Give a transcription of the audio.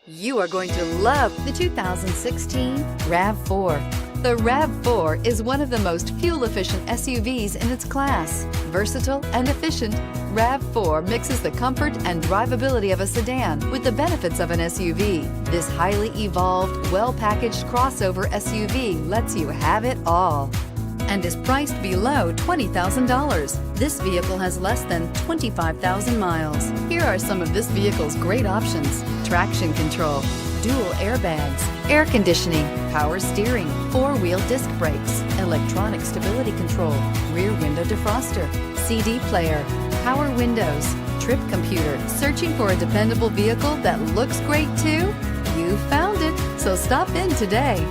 You are going to love the 2016 RAV4. The RAV4 is one of the most fuel-efficient SUVs in its class. Versatile and efficient, RAV4 mixes the comfort and drivability of a sedan with the benefits of an SUV. This highly evolved, well-packaged crossover SUV lets you have it all and is priced below $20,000. This vehicle has less than 25,000 miles. Here are some of this vehicle's great options: traction control, dual airbags, air conditioning, power steering, four-wheel disc brakes, electronic stability control, rear window defroster, CD player, power windows, trip computer. Searching for a dependable vehicle that looks great too? You found it, so stop in today.